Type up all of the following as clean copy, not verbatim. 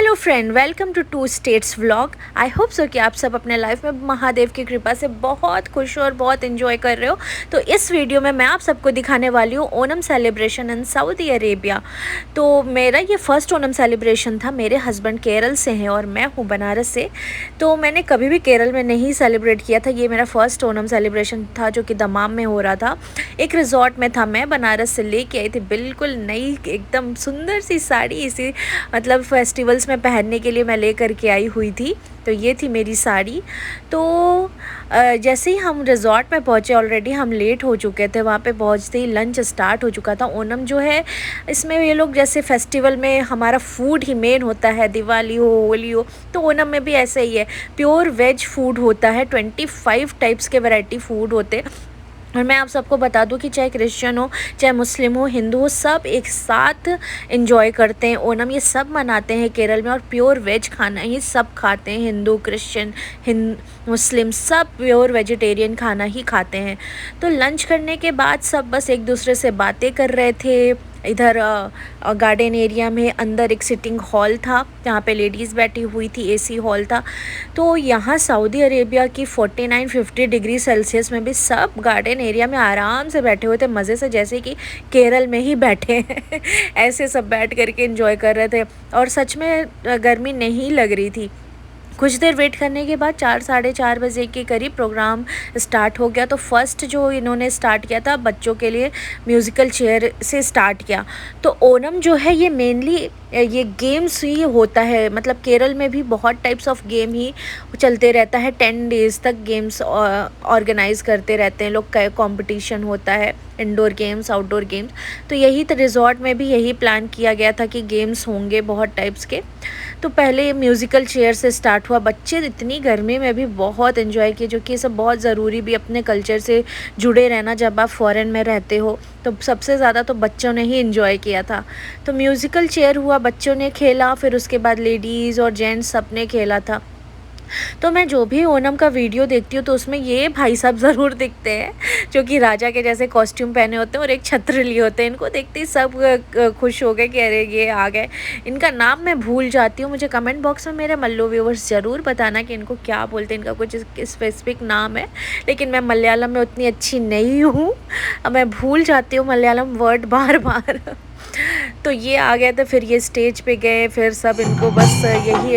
Hello friend, welcome to two states vlog. I hope so कि आप सब अपने लाइफ में महादेव की कृपा से बहुत खुश और बहुत इन्जॉय कर रहे हो। तो इस वीडियो में मैं आप सबको दिखाने वाली हूँ Onam celebration in Saudi Arabia. तो मेरा ये फर्स्ट ओनम सेलिब्रेशन था। मेरे हस्बैंड केरल से हैं और मैं हूँ बनारस से। तो मैंने कभी भी केरल में नहीं सेलिब्रेट किया था। ये मेरा फर्स्ट ओनम सेलिब्रेशन था जो कि दमाम में हो रहा था। एक रिजॉर्ट में था। मैं बनारस से लेके आई थी बिल्कुल नई एकदम सुंदर सी साड़ी, इसी मतलब फेस्टिवल्स में पहनने के लिए मैं ले कर के आई हुई थी। तो ये थी मेरी साड़ी। तो जैसे ही हम रिजॉर्ट में पहुँचे, ऑलरेडी हम लेट हो चुके थे। वहाँ पे पहुँचते ही लंच स्टार्ट हो चुका था। ओनम जो है इसमें ये लोग जैसे फेस्टिवल में हमारा फूड ही मेन होता है, दिवाली हो होली हो, तो ओनम में भी ऐसे ही है। प्योर वेज फूड होता है, 25 टाइप्स के वैरायटी फूड होते हैं। और मैं आप सबको बता दूं कि चाहे क्रिश्चियन हो, चाहे मुस्लिम हो, हिंदू हो, सब एक साथ एंजॉय करते हैं ओनम। ये सब मनाते हैं केरल में और प्योर वेज खाना ही सब खाते हैं। हिंदू, क्रिश्चियन, मुस्लिम सब प्योर वेजिटेरियन खाना ही खाते हैं। तो लंच करने के बाद सब बस एक दूसरे से बातें कर रहे थे। इधर गार्डन एरिया में अंदर एक सिटिंग हॉल था जहाँ पे लेडीज़ बैठी हुई थी, एसी हॉल था। तो यहाँ सऊदी अरेबिया की 49-50 डिग्री सेल्सियस में भी सब गार्डन एरिया में आराम से बैठे हुए थे, मज़े से, जैसे कि केरल में ही बैठे हैं ऐसे सब बैठ करके एंजॉय कर रहे थे। और सच में गर्मी नहीं लग रही थी। कुछ देर वेट करने के बाद 4-4:30 बजे के करीब प्रोग्राम स्टार्ट हो गया। तो फर्स्ट जो इन्होंने स्टार्ट किया था बच्चों के लिए म्यूज़िकल चेयर से स्टार्ट किया। तो ओनम जो है ये मेनली ये गेम्स ही होता है। मतलब केरल में भी बहुत टाइप्स ऑफ गेम ही चलते रहता है। 10 डेज़ तक गेम्स ऑर्गेनाइज करते रहते हैं लोग, का कंपटीशन होता है, इंडोर गेम्स, आउटडोर गेम्स। तो यही तो रिजॉर्ट में भी यही प्लान किया गया था कि गेम्स होंगे बहुत टाइप्स के। तो पहले म्यूज़िकल चेयर से स्टार्ट हुआ। बच्चे इतनी गर्मी में भी बहुत एंजॉय किए, जो कि ये सब बहुत ज़रूरी भी, अपने कल्चर से जुड़े रहना जब आप फॉरेन में रहते हो। तो सबसे ज़्यादा तो बच्चों ने ही एंजॉय किया था। तो म्यूज़िकल चेयर हुआ, बच्चों ने खेला, फिर उसके बाद लेडीज़ और जेंट्स सब ने खेला था। तो मैं जो भी ओनम का वीडियो देखती हूँ तो उसमें ये भाई साहब ज़रूर दिखते हैं जो कि राजा के जैसे कॉस्ट्यूम पहने होते हैं और एक छत्र लिए होते हैं। इनको देखते ही सब खुश हो गए कि अरे ये आ गए। इनका नाम मैं भूल जाती हूँ। मुझे कमेंट बॉक्स में मेरे मल्लो व्यूवर्स ज़रूर बताना कि इनको क्या बोलते हैं, इनका कुछ स्पेसिफिक नाम है। लेकिन मैं मलयालम में उतनी अच्छी नहीं हूँ, मैं भूल जाती हूँ मलयालम वर्ड बार बार तो ये आ गए थे, फिर ये स्टेज पे गए, फिर सब इनको बस यही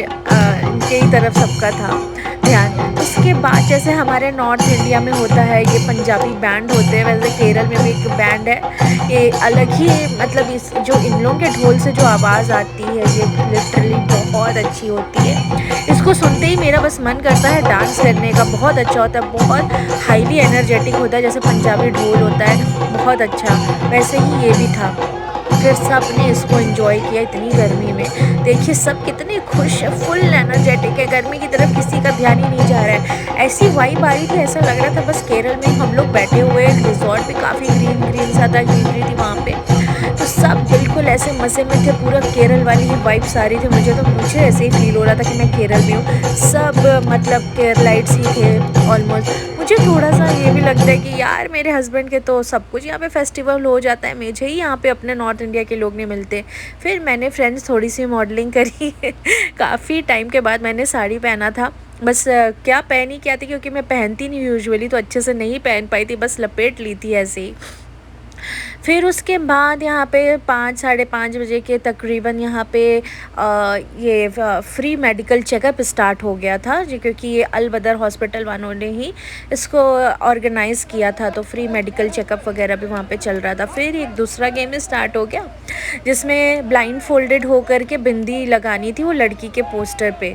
इनके ही तरफ सबका था ध्यान। उसके बाद जैसे हमारे नॉर्थ इंडिया में होता है ये पंजाबी बैंड होते हैं, वैसे केरल में भी एक बैंड है। ये अलग ही मतलब इस जो इन लोगों के ढोल से जो आवाज़ आती है ये लिटरली बहुत अच्छी होती है। इसको सुनते ही मेरा बस मन करता है डांस करने का। बहुत अच्छा होता है, बहुत हाईली एनर्जेटिक होता है, जैसे पंजाबी ढोल होता है बहुत अच्छा, वैसे ही ये भी था। फिर सब ने इसको एंजॉय किया इतनी गर्मी में। देखिए सब कितने खुश है, फुल एनर्जेटिक है, गर्मी की तरफ किसी का ध्यान ही नहीं जा रहा है। ऐसी वाइब आ रही थी, ऐसा लग रहा था बस केरल में हम लोग बैठे हुए। रिजॉर्ट भी काफ़ी ग्रीन ग्रीन सा था, ग्रीनरी थी वहाँ पे। तो सब बिल्कुल ऐसे मज़े में थे, पूरा केरल वाली ही वाइब्स आ रही थी। मुझे ऐसे ही फील हो रहा था कि मैं केरल में हूँ। सब मतलब केरलाइट्स ही थे ऑलमोस्ट। मुझे थोड़ा सा ये भी लगता है कि यार मेरे हस्बैंड के तो सब कुछ यहाँ पे फेस्टिवल हो जाता है, मुझे ही यहाँ पे अपने नॉर्थ इंडिया के लोग नहीं मिलते। फिर मैंने फ्रेंड्स थोड़ी सी मॉडलिंग करी काफ़ी टाइम के बाद मैंने साड़ी पहना था। बस क्या पहनी क्या थी, क्योंकि मैं पहनती नहीं यूजुअली, तो अच्छे से नहीं पहन पाई थी, बस लपेट ली थी ऐसे ही। फिर उसके बाद यहाँ पे 5-5:30 बजे के तकरीबन यहाँ पे ये फ्री मेडिकल चेकअप स्टार्ट हो गया था जी, क्योंकि ये अल बदर हॉस्पिटल वालों ने ही इसको ऑर्गेनाइज़ किया था। तो फ्री मेडिकल चेकअप वगैरह भी वहाँ पे चल रहा था। फिर एक दूसरा गेम स्टार्ट हो गया जिसमें ब्लाइंड फोल्डेड होकर के बिंदी लगानी थी वो लड़की के पोस्टर पे।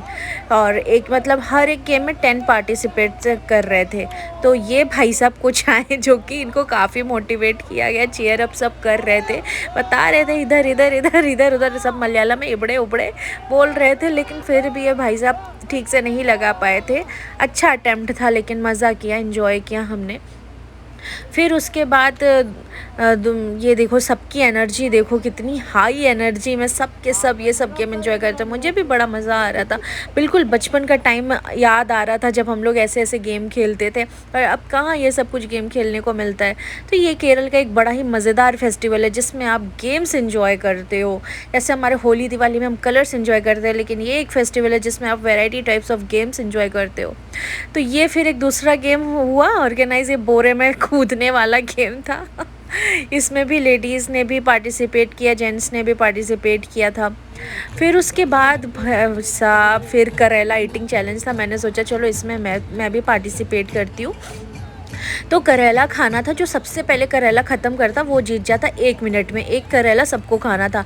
और एक मतलब हर एक गेम में 10 पार्टिसिपेट कर रहे थे। तो ये भाई साहब कुछ आए जो कि इनको काफ़ी मोटिवेट किया गया, चेयर अप सब कर रहे थे, बता रहे थे इधर इधर इधर इधर उधर, सब मलयालम में इबड़े उबड़े बोल रहे थे। लेकिन फिर भी ये भाई साहब ठीक से नहीं लगा पाए थे। अच्छा अटेम्प्ट था लेकिन मज़ा किया, एंजॉय किया हमने। फिर उसके बाद ये देखो सबकी एनर्जी देखो कितनी हाई एनर्जी में सब के सब ये सब गेम एंजॉय करते हैं। मुझे भी बड़ा मज़ा आ रहा था, बिल्कुल बचपन का टाइम याद आ रहा था जब हम लोग ऐसे ऐसे गेम खेलते थे। पर अब कहाँ ये सब कुछ गेम खेलने को मिलता है। तो ये केरल का एक बड़ा ही मज़ेदार फेस्टिवल है जिसमें आप गेम्स इंजॉय करते हो। जैसे हमारे होली दिवाली में हम कलर्स इंजॉय करते हैं, लेकिन ये एक फेस्टिवल है जिसमें आप variety types of games enjoy करते हो। तो ये फिर एक दूसरा गेम हुआ ऑर्गेनाइज, ये बोरे में कूदने वाला गेम था। इसमें भी लेडीज़ ने भी पार्टिसिपेट किया, जेंट्स ने भी पार्टिसिपेट किया था। फिर उसके बाद फिर करेला ईटिंग चैलेंज था। मैंने सोचा चलो इसमें मैं भी पार्टिसिपेट करती हूँ। तो करेला खाना था, जो सबसे पहले करेला ख़त्म करता वो जीत जाता। 1 मिनट में एक करेला सबको खाना था।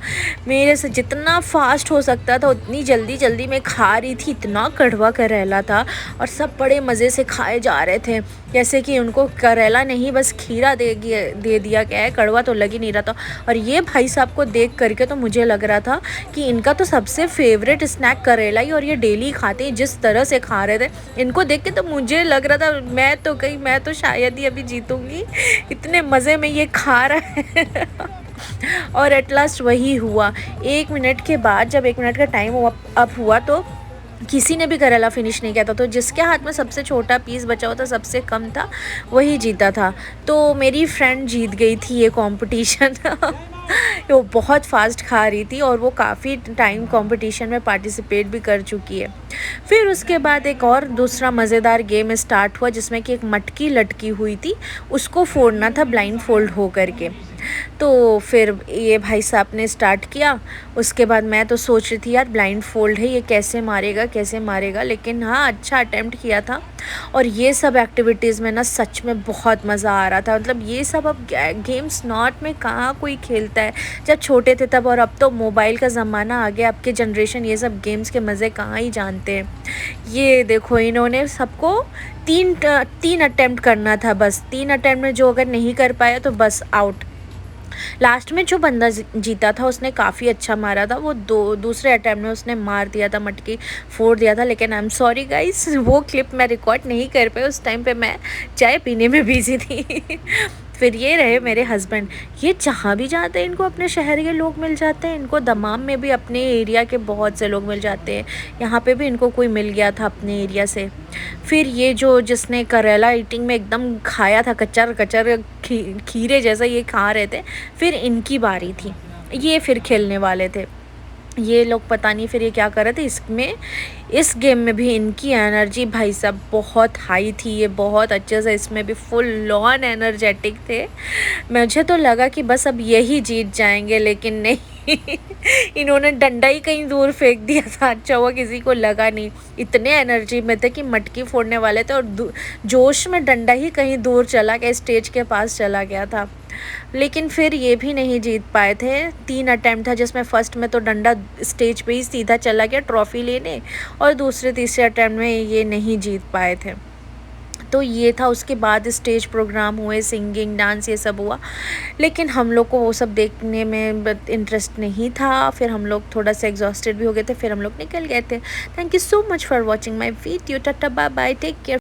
मेरे से जितना फास्ट हो सकता था उतनी जल्दी जल्दी मैं खा रही थी। इतना कड़वा करेला था और सब बड़े मज़े से खाए जा रहे थे, जैसे कि उनको करेला नहीं बस खीरा दे दिया गया है। कड़वा तो लग ही नहीं रहा था। और ये भाई साहब को देख करके तो मुझे लग रहा था कि इनका तो सबसे फेवरेट स्नैक करेला ही, और ये डेली खाते हैं। जिस तरह से खा रहे थे इनको देख के तो मुझे लग रहा था मैं तो शायद ही अभी जीतूंगी, इतने मज़े में ये खा रहा है। और एट लास्ट वही हुआ। 1 मिनट के बाद जब 1 मिनट का टाइम अप हुआ तो किसी ने भी करेला फिनिश नहीं किया था। तो जिसके हाथ में सबसे छोटा पीस बचा हुआ था, सबसे कम था, वही जीता था। तो मेरी फ्रेंड जीत गई थी ये कंपटीशन। वो बहुत फास्ट खा रही थी और वो काफ़ी टाइम कंपटीशन में पार्टिसिपेट भी कर चुकी है। फिर उसके बाद एक और दूसरा मज़ेदार गेम स्टार्ट हुआ जिसमें कि एक मटकी लटकी हुई थी, उसको फोड़ना था ब्लाइंड फोल्ड हो करके। तो फिर ये भाई साहब ने स्टार्ट किया। उसके बाद मैं तो सोच रही थी यार ब्लाइंड फोल्ड है, ये कैसे मारेगा, लेकिन हाँ अच्छा अटेम्प्ट किया था। और ये सब एक्टिविटीज़ में ना सच में बहुत मज़ा आ रहा था। मतलब ये सब अब गेम्स नॉट में कहाँ कोई खेलता है, जब छोटे थे तब। और अब तो मोबाइल का ज़माना आ गया, अब के जनरेशन ये सब गेम्स के मज़े कहाँ ही जानते हैं। ये देखो इन्होंने सबको तीन अटेम्प्ट करना था, बस 3 अटेम्प्ट में जो अगर नहीं कर पाया तो बस आउट। लास्ट में जो बंदा जीता था उसने काफ़ी अच्छा मारा था। वो दूसरे अटैम्प्ट में उसने मार दिया था, मटकी फोड़ दिया था। लेकिन आई एम सॉरी गाइस, वो क्लिप मैं रिकॉर्ड नहीं कर पाई, उस टाइम पे मैं चाय पीने में बिजी थी। फिर ये रहे मेरे हस्बैंड, ये जहाँ भी जाते हैं इनको अपने शहर के लोग मिल जाते हैं। इनको दमाम में भी अपने एरिया के बहुत से लोग मिल जाते हैं, यहाँ पे भी इनको कोई मिल गया था अपने एरिया से। फिर ये जिसने करेला ईटिंग में एकदम खाया था, कचर कचर खीरे जैसा ये खा रहे थे, फिर इनकी बारी थी। ये फिर खेलने वाले थे। ये लोग पता नहीं फिर ये क्या कर रहे थे। इस गेम में भी इनकी एनर्जी भाई साहब बहुत हाई थी। ये बहुत अच्छे से इसमें भी फुल ऑन एनर्जेटिक थे। मुझे तो लगा कि बस अब यही जीत जाएंगे, लेकिन नहीं। इन्होंने डंडा ही कहीं दूर फेंक दिया था। अच्छा हुआ किसी को लगा नहीं। इतने एनर्जी में थे कि मटकी फोड़ने वाले थे और जोश में डंडा ही कहीं दूर चला गया, स्टेज के पास चला गया था। लेकिन फिर ये भी नहीं जीत पाए थे। 3 अटैम्प्ट था जिसमें फर्स्ट में तो डंडा स्टेज पे ही सीधा चला गया ट्रॉफी लेने, और दूसरे तीसरे अटैम्प्ट में ये नहीं जीत पाए थे। तो ये था। उसके बाद स्टेज प्रोग्राम हुए, सिंगिंग, डांस, ये सब हुआ। लेकिन हम लोग को वो सब देखने में इंटरेस्ट नहीं था। फिर हम लोग थोड़ा सा एग्जॉस्टेड भी हो गए थे, फिर हम लोग निकल गए थे। Thank you so much for watching my video. Tata bye bye, take care.